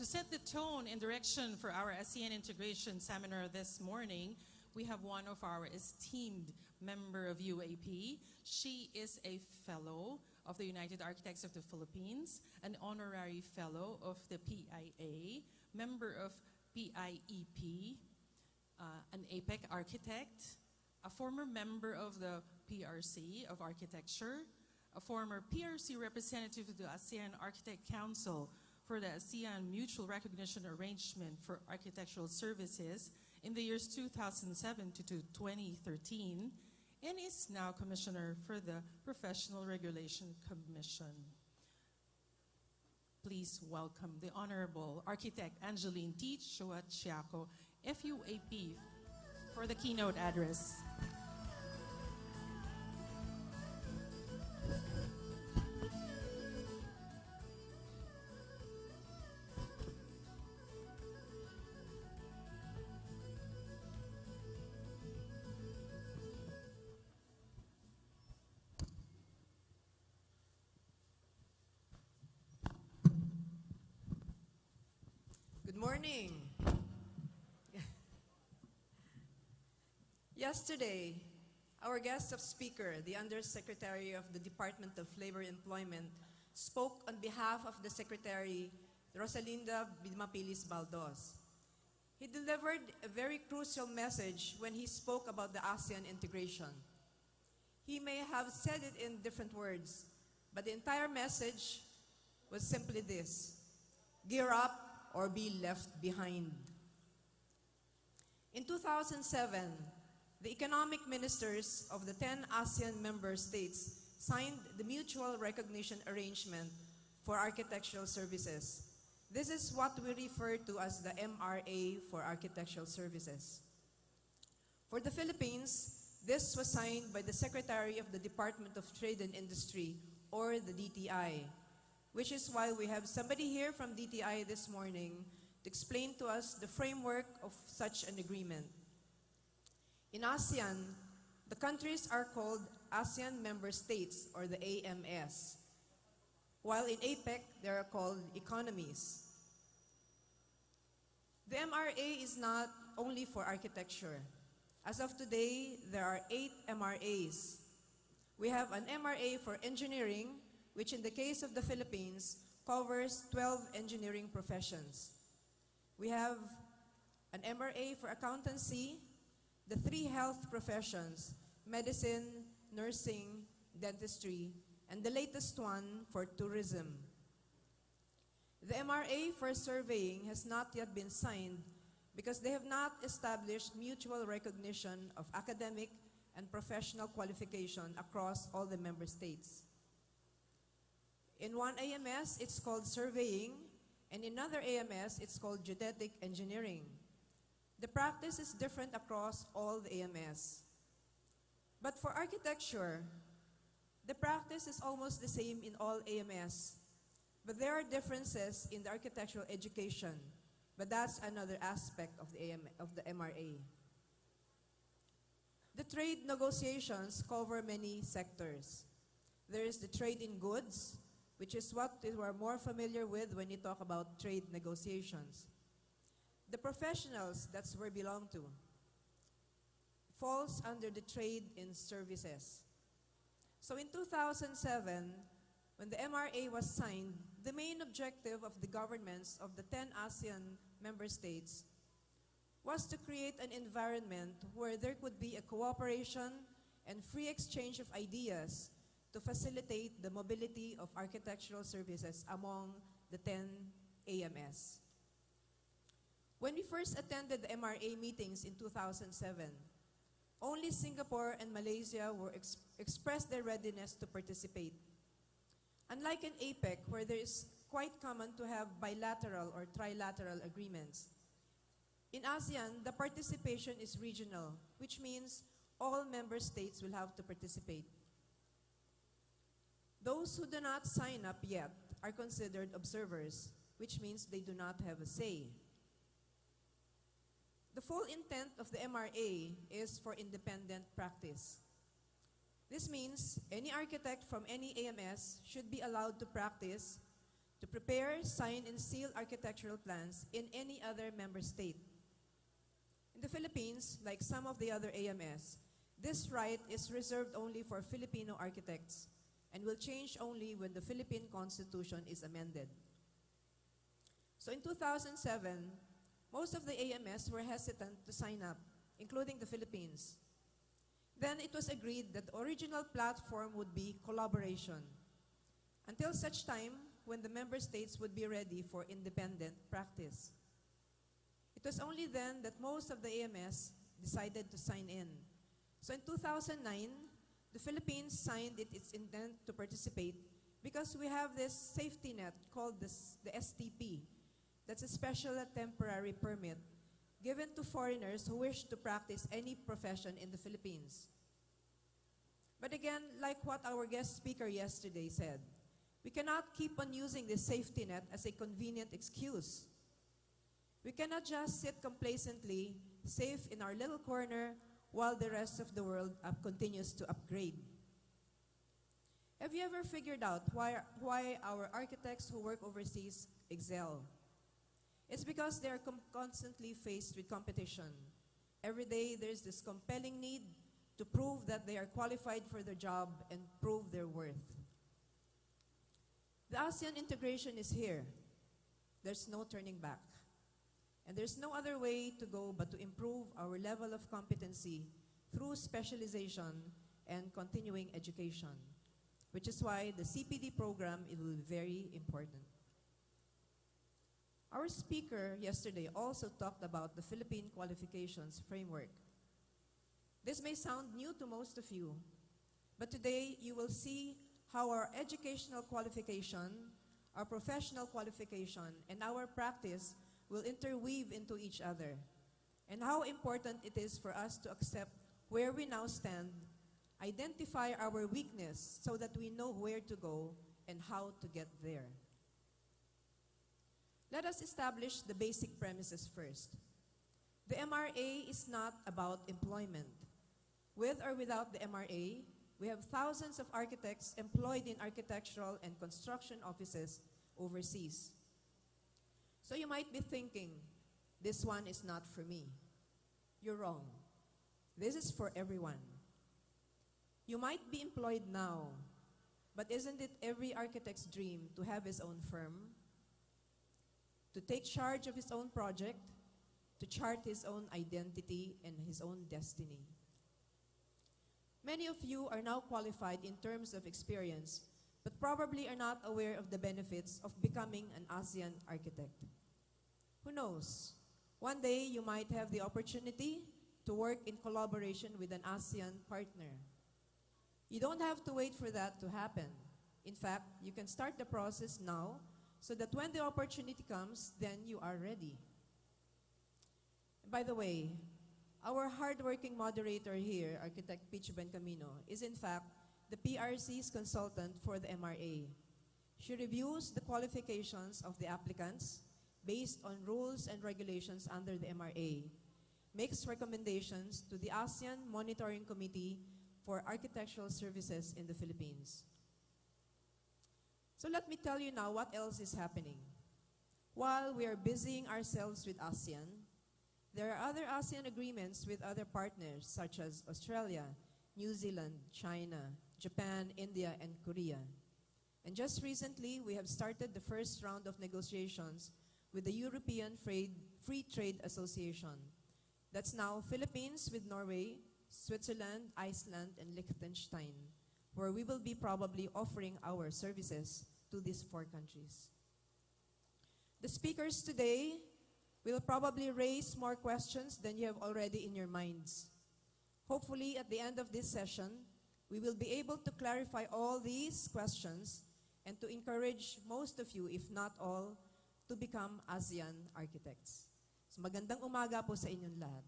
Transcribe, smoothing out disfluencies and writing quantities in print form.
To set the tone and direction for our Asean integration seminar this morning, we have one of our esteemed member of UAP. She is a fellow of the United Architects of the Philippines, an honorary fellow of the PIA, member of PIEP, an APEC architect, a former member of the PRC of Architecture, a former PRC representative of the ASEAN Architect Council for the ASEAN Mutual Recognition Arrangement for Architectural Services in the years 2007 to 2013, and is now Commissioner for the Professional Regulation Commission. Please welcome the Honorable Architect Angeline T. Chua Chiaco, FUAP, for the keynote address. Good morning. Yesterday, our guest of speaker, the Undersecretary of the Department of Labor and Employment, spoke on behalf of the Secretary, Rosalinda Bimapilis Baldos. He delivered a very crucial message when he spoke about the ASEAN integration. He may have said it in different words, but the entire message was simply this: gear up or be left behind. In 2007, the economic ministers of the 10 ASEAN member states signed the Mutual Recognition Arrangement for Architectural Services. This is what we refer to as the MRA for Architectural Services. For the Philippines, this was signed by the Secretary of the Department of Trade and Industry, or the DTI, which is why we have somebody here from DTI this morning to explain to us the framework of such an agreement. In ASEAN, the countries are called ASEAN Member States, or the AMS, while in APEC, they are called economies. The MRA is not only for architecture. As of today, there are 8 MRAs. We have an MRA for engineering, which in the case of the Philippines covers 12 engineering professions. We have an MRA for accountancy, the 3 health professions: medicine, nursing, dentistry, and the latest one for tourism. The MRA for surveying has not yet been signed because they have not established mutual recognition of academic and professional qualification across all the member states. In one AMS, it's called surveying, and in another AMS, it's called geodetic engineering. The practice is different across all the AMS. But for architecture, the practice is almost the same in all AMS. But there are differences in the architectural education. But that's another aspect of the MRA. The trade negotiations cover many sectors. There is the trade in goods, which is what we are more familiar with when you talk about trade negotiations. The professionals, that's where we belong to, falls under the trade in services. So in 2007, when the MRA was signed, the main objective of the governments of the 10 ASEAN member states was to create an environment where there could be a cooperation and free exchange of ideas to facilitate the mobility of architectural services among the 10 AMS. When we first attended the MRA meetings in 2007, only Singapore and Malaysia expressed their readiness to participate. Unlike in APEC, where there is quite common to have bilateral or trilateral agreements, in ASEAN, the participation is regional, which means all member states will have to participate. Those who do not sign up yet are considered observers, which means they do not have a say. The full intent of the MRA is for independent practice. This means any architect from any AMS should be allowed to practice to prepare, sign, and seal architectural plans in any other member state. In the Philippines, like some of the other AMS, this right is reserved only for Filipino architects and will change only when the Philippine Constitution is amended. So in 2007, most of the AMS were hesitant to sign up, including the Philippines. Then it was agreed that the original platform would be collaboration, until such time when the member states would be ready for independent practice. It was only then that most of the AMS decided to sign in. So in 2009, the Philippines signed its intent to participate because we have this safety net called the STP. That's a special temporary permit given to foreigners who wish to practice any profession in the Philippines. But again, like what our guest speaker yesterday said, we cannot keep on using this safety net as a convenient excuse. We cannot just sit complacently, safe in our little corner, while the rest of the world continues to upgrade. Have you ever figured out why our architects who work overseas excel? It's because they are constantly faced with competition. Every day there's this compelling need to prove that they are qualified for their job and prove their worth. The ASEAN integration is here. There's no turning back. And there's no other way to go but to improve our level of competency through specialization and continuing education, which is why the CPD program will be very important. Our speaker yesterday also talked about the Philippine Qualifications Framework. This may sound new to most of you, but today you will see how our educational qualification, our professional qualification, and our practice will interweave into each other, and how important it is for us to accept where we now stand, identify our weakness so that we know where to go and how to get there. Let us establish the basic premises first. The MRA is not about employment. With or without the MRA, we have thousands of architects employed in architectural and construction offices overseas. So you might be thinking, this one is not for me. You're wrong. This is for everyone. You might be employed now, but isn't it every architect's dream to have his own firm, to take charge of his own project, to chart his own identity and his own destiny? Many of you are now qualified in terms of experience, but probably are not aware of the benefits of becoming an ASEAN architect. Who knows? One day you might have the opportunity to work in collaboration with an ASEAN partner. You don't have to wait for that to happen. In fact, you can start the process now so that when the opportunity comes, then you are ready. By the way, our hardworking moderator here, Architect Peach Bencamino, is in fact the PRC's consultant for the MRA. She reviews the qualifications of the applicants based on rules and regulations under the MRA, makes recommendations to the ASEAN Monitoring Committee for Architectural Services in the Philippines. So let me tell you now what else is happening. While we are busying ourselves with ASEAN, there are other ASEAN agreements with other partners such as Australia, New Zealand, China, Japan, India, and Korea. And just recently, we have started the first round of negotiations with the European Free Trade Association. That's now Philippines with Norway, Switzerland, Iceland, and Liechtenstein, where we will be probably offering our services to these 4 countries. The speakers today will probably raise more questions than you have already in your minds. Hopefully, at the end of this session, we will be able to clarify all these questions and to encourage most of you, if not all, to become ASEAN architects. So magandang umaga po sa inyong lahat.